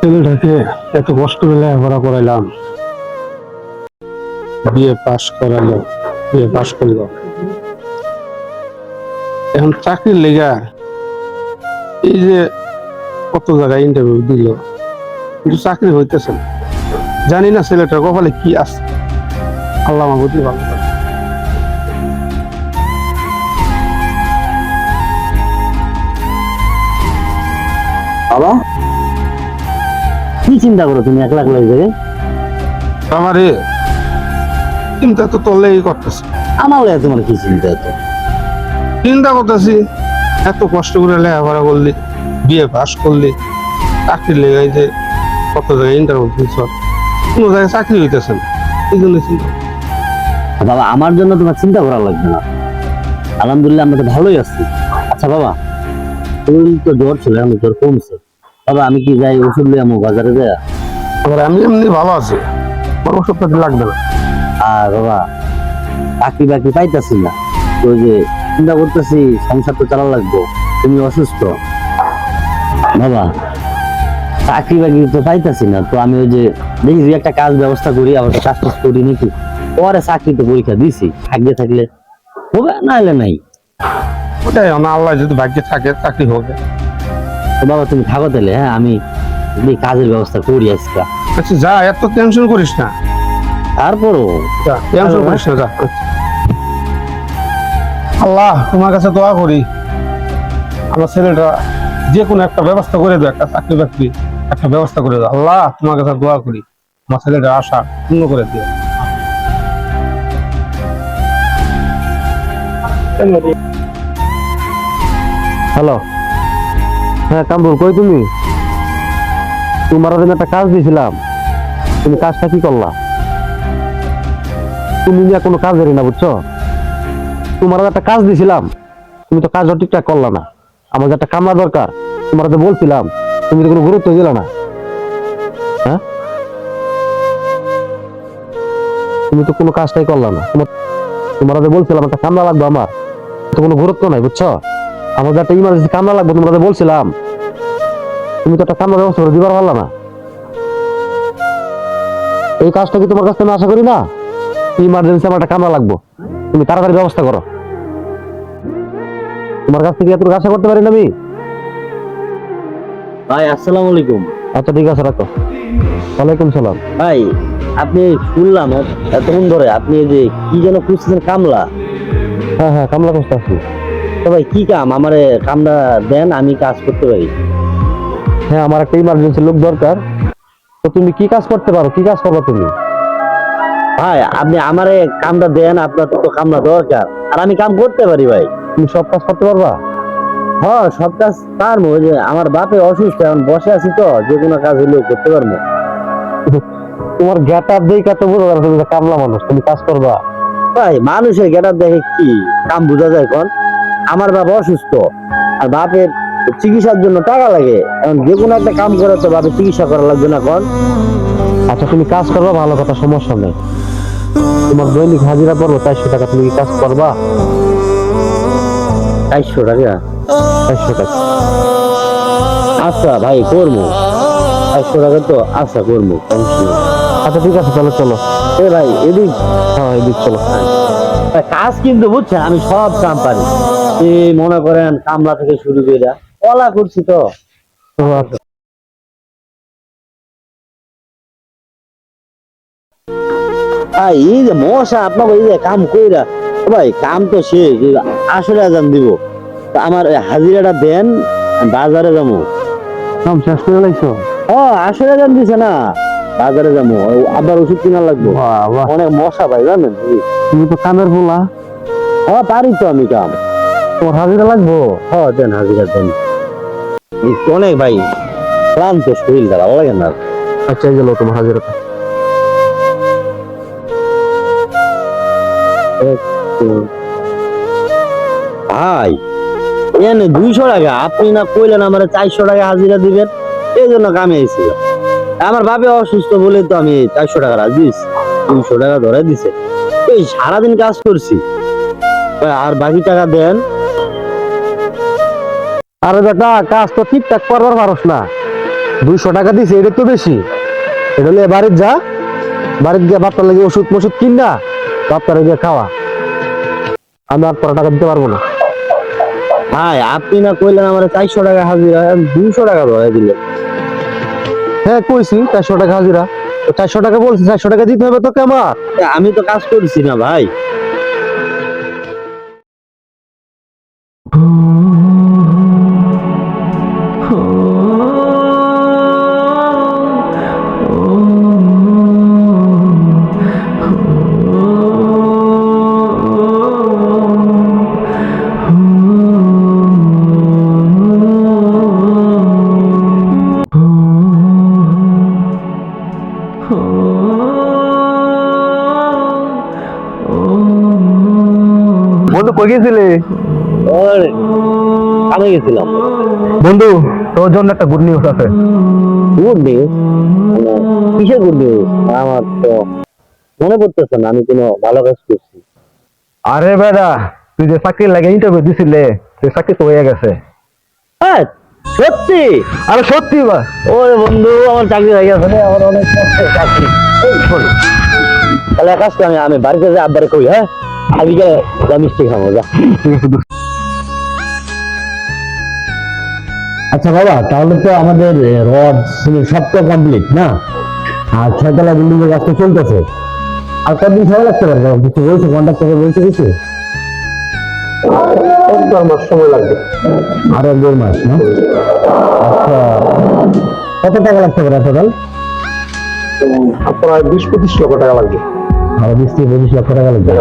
ছেলেটাকে এত কষ্ট করে লেখাপড়া করাইলাম, বিয়ে পাশ করালো, বিয়ে পাশ করলো, এখন চাকরির লেগা এই যে কত জায়গায় ইন্টারভিউ দিল, কিন্তু চাকরি হইতেছে না। জানি না ছেলেটার কপালে কি আছে, আল্লাহ মাহবুবই ভালো জানে। বাবা, কি চিন্তা করো তুমি একলা একলা এই জায়গায়? আমারে চিন্তা তো তোলেই করতেছে। আমার লাগে তোমার কি চিন্তা? তো চিন্তা করতেছি, এত কষ্ট করে লেখাপড়া করলি, বিয়ে পাশ করলি, চাকরি লেগাই যে কত জায়গায় ইন্টারভিউ দিচ্ছ, কোনো জায়গায় চাকরি হইতেছে না, এই জন্য চিন্তা। বাবা, আমার জন্য তোমার চিন্তা করা লাগবে না, আলহামদুলিল্লাহ আমরা তো ভালোই আছি। আচ্ছা বাবা, তুমি তো জ্বর ছিল, এখন জ্বর কমছে। বাবা, আমি কি যাই ওষুধ লিয়ে আমো বাজারে যায়? আবার আমি এমনি ভালো আছি, আমার ওষুধপাতি লাগবে না। আর বাবা, চাকরি বাকরি পাইতাছি না, তো ওই যে চিন্তা করতেছি সংসার তো চালা লাগবো, তুমি অসুস্থ। বাবা, চাকরি বাকরি তো পাইতাছি না, তো আমি ওই যে দেখি যে একটা কাজ ব্যবস্থা করি, আবার তো কাজ টাজ করি নাকি, পরে চাকরি তো পরীক্ষা দিছি, ভাগ্যে থাকলে হবে, না হলে নাই। ওটাই, আমার আল্লাহ যদি ভাগ্যে থাকে চাকরি হবে। তো বাবা তুমি থাকো তাহলে, হ্যাঁ আমি কাজের ব্যবস্থা করি আজকে। আচ্ছা যা, এত টেনশন করিস না, তারপরও যা টেনশন করিস না, যা। আল্লাহ তোমার কাছে দোয়া করি, আমার ছেলেটা যে কোনো একটা ব্যবস্থা করে দাও, একটা চাকরি বাকরি একটা ব্যবস্থা করে দাও। আল্লাহ তোমার কাছে দোয়া করি, আমার ছেলেটার আশা পূর্ণ করে দিও। হ্যালো, হ্যাঁ কামরুল, কই তুমি? তোমার ওদিন একটা কাজ দিয়েছিলাম, তুমি কাজটা কি করলা? তুমি নিয়ে কোনো কাজ জানি না, বুঝছো? তোমার একটা কাজ দিয়েছিলাম, তুমি তো কাজটা ঠিকঠাক করলা না। আমার যে একটা কামলা দরকার, তোমার তো বলছিলাম, তুমি তো কোনো গুরুত্ব দিলা না। হ্যাঁ, তুমি তো কোনো কাজটাই করলা না। তোমার যে বলছিলাম একটা কামলা লাগবে, আমার তো কোনো গুরুত্ব নাই, বুঝছো? আমার যে একটা ইমার্জেন্সি কামলা লাগবে, তোমরা বলছিলাম, তুমি তো একটা কামলা ব্যবস্থা করে দিবার পারলা না। এই কাজটা কি তোমার কাছ থেকে আশা করি না? ইমার্জেন্সি আমার একটা কামলা লাগবে, তুমি তাড়াতাড়ি ব্যবস্থা করো। তোমার কাছ থেকে এতটুকু আশা করতে পারি না আমি। ভাই আসসালামু আলাইকুম। আচ্ছা ঠিক আছে, রাখো। ওয়ালাইকুম সালাম। ভাই, আপনি শুনলাম এতক্ষণ ধরে আপনি এই যে কি যেন খুঁজছেন, কামলা? হ্যাঁ হ্যাঁ, কামলা খুঁজতে আসছি। তো ভাই কি কাম, আমারে কামটা দেন, আমি কাজ করতে পারি। হ্যাঁ, আমার একটা ইমার্জেন্সি লোক দরকার। তো তুমি কি কাজ করতে পারো, কি কাজ করবো তুমি? ভাই আপনি আমারে কামটা দেন, আপনার তো কামটা দরকার, আর আমি কাম করতে পারি ভাই। তুমি সব কাজ করতে পারবা? হ্যাঁ, সব কাজ পারবো। ওই যে আমার বাপে অসুস্থ, এখন বসে আছি, তো যে কোনো কাজ হলেও করতে পারবো। তোমার গেট আপ দেখে তো বোঝা যাচ্ছে তুমি কামলা মানুষ, তুমি কাজ করবা। ভাই মানুষের গেটার দেখে কি কাম বোঝা যায়? কোন আমার বাবা অসুস্থ, আর বাপের চিকিৎসার জন্য টাকা লাগে, এখন যে কোনো একটা কাম করে তো বাপের চিকিৎসা করা লাগবে না? কোন আচ্ছা তুমি কাজ করবা, ভালো কথা, সমস্যা নেই। তোমার দৈনিক হাজিরা পড়বো 400 টাকা, তুমি কি কাজ করবা? 400 টাকা? 400 টাকা। আচ্ছা ভাই, করবো। 400 টাকা তো আচ্ছা করবো, সমস্যা নেই। আচ্ছা ঠিক আছে, চলো চলো। এ ভাই এদিক, হ্যাঁ এদিক চলো। ভাই, কাজ কিন্তু বুঝছেন আমি সব কাম পারি। এই মনে করেন কামলা থেকে শুরু করে কলা করছি তো। তো আচ্ছা। ভাই এই যে মশা আপনার এই যে কাম কইরা, ভাই কাম তো শেষ, আসলে আজান দিব, তা আমার ওই হাজিরাটা দেন, আমি বাজারে যাবো। কাম শেষ করে লাইছো? আসলে আজান দিছে না, বাজারে যাবো, আবার ওষুধ কিনা লাগবে। বাহ বাহ, অনেক মশা ভাই, জানেন? তুমি তো কামের পোলা। পারি তো আমি কাম। তোমার হাজিরা লাগবো? দেন হাজিরা দেন। অনেক ভাই ক্লান্ত শরীরটা, ভালো লাগে না। আচ্ছা এই গেল তোমার হাজিরাটা। ভাই এনে 200 টাকা, আপনি না কইলেন আমার 400 টাকা হাজিরা দিবেন, এই জন্য কামে এসেছিল। আমার বাপে অসুস্থ বলে তো আমি 400 টাকা রাজি দিয়েছি, 200 টাকা ধরে দিছে। এই সারাদিন কাজ করছি, আর বাকি টাকা দেন। আরে বেটা, কাজ তো ঠিকঠাক করবার পারস না, 200 টাকা দিছি, এটা তো বেশি। এটা হলে বাড়ির যা, বাড়ির গিয়ে বাচ্চার লাগে ওষুধ মষুধ কিনা বাচ্চারা গিয়ে খাওয়া। আমি আর তোর টাকা দিতে পারবো না। ভাই আপনি না কইলেন আমার 400 টাকা হাজিরা, 200 টাকা ধরে দিলেন। হ্যাঁ কইছি 400 টাকা হাজিরা, তো 400 টাকা বলছি, 400 টাকা দিতে হবে তোকে আমার। আমি তো কাজ করছি না ভাই। বন্ধু কই গেছিলে? ওর আমি গেছিলাম। বন্ধু তোর জন্য একটা গুড নিউজ আছে। Good news? কিসের গুড নিউজ? আমার তো মনে পড়তেছে না আমি কোনো ভালো কাজ করছি। আরে বেটা, তুই যে চাকরির লাগে ইন্টারভিউ দিছিলে, তুই চাকরি তো হয়ে গেছে। হ্যাঁ সত্যি? আরে সত্যি বা? ওরে বন্ধু আমার চাকরি হয়ে গেছে রে, আমার অনেক কষ্টের চাকরি। এই শোন, তাহলে এক কাজ করি, আমি বাড়িতে যাই আব্বারে কই। হ্যাঁ আজকে যা মিষ্টি খাবো যা। ঠিক আছে দোস্ত। আচ্ছা বাবা, তাহলে তো আমাদের রড সিমেন্ট সব তো কমপ্লিট না? আর 6 তলা বিল্ডিং এর কাজ তো চলতেছে। আর কতদিন সময় লাগতে পারে? কিছু বলছে কন্ট্রাক্টর বলছে কিছু? 1-2 মাস সময় লাগবে। আরো 2 মাস না? আচ্ছা কত টাকা লাগতে পারে টোটাল? প্রায় 20-25 লক্ষ টাকা লাগবে। আরো 20-25 লক্ষ টাকা লাগবে।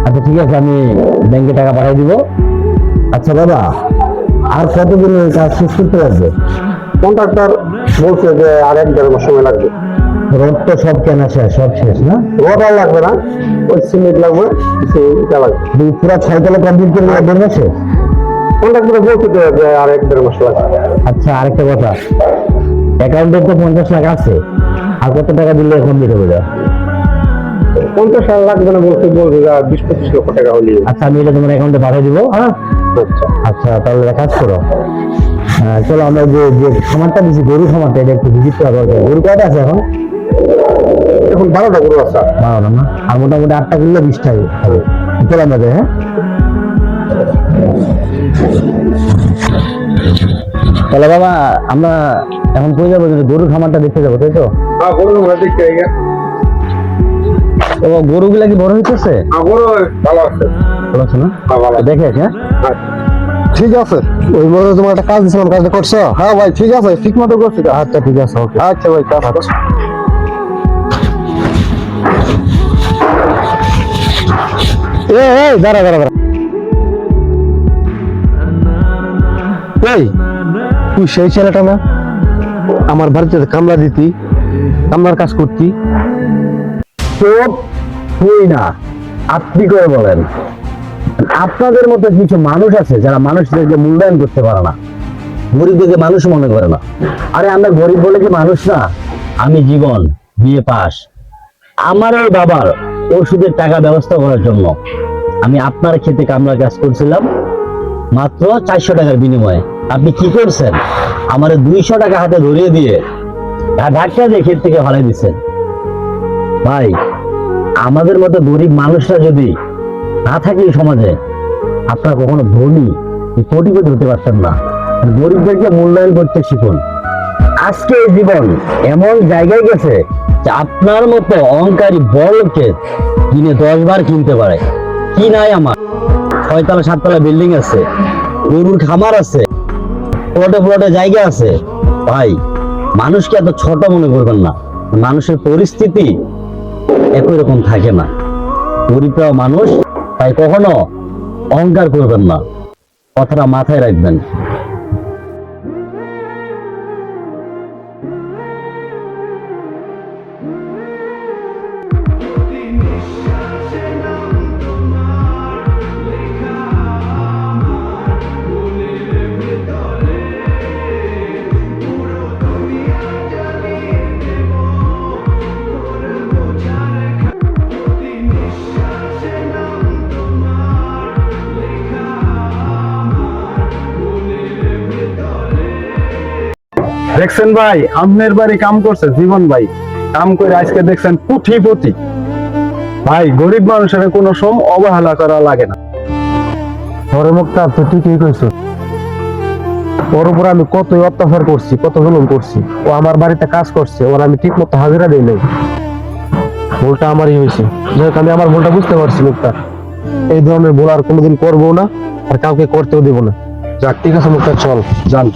আচ্ছা ঠিক আছে, আমি ব্যাংকে টাকা পাঠিয়ে দিব। আচ্ছা বাবা, আর কতদিন এই কাজ শেষ করতে পারবে? কন্ট্রাক্টর বলছে যে আর 1-1.5 মাস সময় লাগবে। রোড তো সব কেনা শেষ, সব শেষ না? রড আর লাগবে না, ওই সিমেন্ট লাগবে, কিছু ইটা লাগবে। পুরো 6 তলা কমপ্লিট করে 1 মাসে? কন্ট্রাক্টর বলছে যে আর 1-1.5 মাস লাগবে। আচ্ছা আরেকটা কথা, অ্যাকাউন্টে তো 50 লাখ আছে, আর কত টাকা দিলে কমপ্লিট হবে? 50 লাগবে না, বলছে যে আর 20-25 লক্ষ টাকা হলে। আচ্ছা আমি এটা তোমার অ্যাকাউন্টে পাঠিয়ে দিব। হ্যাঁ আচ্ছা আচ্ছা, তাহলে এক কাজ করো, চলো আমরা যে যে খামারটা দিচ্ছি, গরু খামারটা, এটা একটু ভিজিট করা দরকার। গরু কয়টা আছে এখন? এখন 12টা গরু আছে। 12টা না? আর মোটামুটি 8টা কিনলে 20টা হবে। চলো আমরা যাই। হ্যাঁ তাহলে বাবা, আমরা এখন কই যাবো? গরুর খামারটা দেখতে যাবো, তাই তো? হ্যাঁ গরু আমরা দেখতে গিয়ে। ও গরুগুলা কি বড় হইতেছে? হ্যাঁ গরু ভালো আছে। ভালো আছে না? হ্যাঁ ভালো। দেখে আছে। হ্যাঁ ঠিক আছে, ওই মনে তোমার একটা কাজ দিছিলাম, কাজটা করছো? হ্যাঁ ভাই ঠিক আছে, ঠিক মতো করছি। আচ্ছা ঠিক আছে, ওকে। আচ্ছা ভাই কাজ করো। এই দাঁড়া দাঁড়া দাঁড়া। এই তুই সেই ছেলেটা না আমার বাড়িতে কামলা দিতি, কামলার কাজ করতি? চোপ, তুই না, আপনি করে বলেন। আপনাদের মতো কিছু মানুষ আছে যারা মানুষদেরকে মূল্যায়ন করতে পারে না, গরিবদেরকে মানুষ মনে করে না। আরে আমরা গরিব বলে কি মানুষ না? আমি জীবন বিয়ে পাস, আমার ওই বাবার ওষুধের টাকা ব্যবস্থা করার জন্য আমি আপনার ক্ষেতে কামলার কাজ করছিলাম মাত্র 400 টাকার বিনিময়ে। আপনি কি করছেন? আমার 200 টাকা হাতে ধরিয়ে দিয়ে ধাক্কা দিয়ে ক্ষেত থেকে ফালাই দিচ্ছেন। ভাই, আমাদের মতো গরিব মানুষরা যদি না থাকে এই সমাজে, আপনারা কখনো ধনী কোটিপতি হতে পারতেন না। গরিবদেরকে মূল্যায়ন করতে শিখুন। আজকে এই জীবন এমন জায়গায় গেছে যে আপনার মতো অহংকারী বড় লোককে দিনে 10 বার কিনতে পারে। কি নাই আমার? 6 তলা 7 তলা বিল্ডিং আছে, গরুর খামার আছে, প্লটে প্লটে জায়গা আছে। ভাই, মানুষকে এত ছোট মনে করবেন না। মানুষের পরিস্থিতি একই রকম থাকে না। গরিবরাও মানুষ, তাই কখনো অহংকার করবেন না, কথাটা মাথায় রাখবেন। দেখছেন ভাই, আমনের বাড়ি কাম করছে জীবন ভাই, কাম করে আজকে দেখছেন কোটিপতি। ভাই গরিব মানুষের কোনো অবহেলা করা লাগে না। ওরে মুক্তা, তুই ঠিকই কইছ। ওর উপর আমি কতই অত্যাচার করছি, কত জুলুম করছি। ও আমার বাড়িতে কাজ করছে, ওর আমি ঠিক মতো হাজিরা দিই নাই। ভুলটা আমারই হয়েছে। যাই হোক, আমি আমার ভুলটা বুঝতে পারছি মুক্তার। এই ধরনের ভুল আর কোনোদিন করবো না, আর কাউকে করতেও দেবো না। যাক, ঠিক আছে মুক্তার, চল। জান।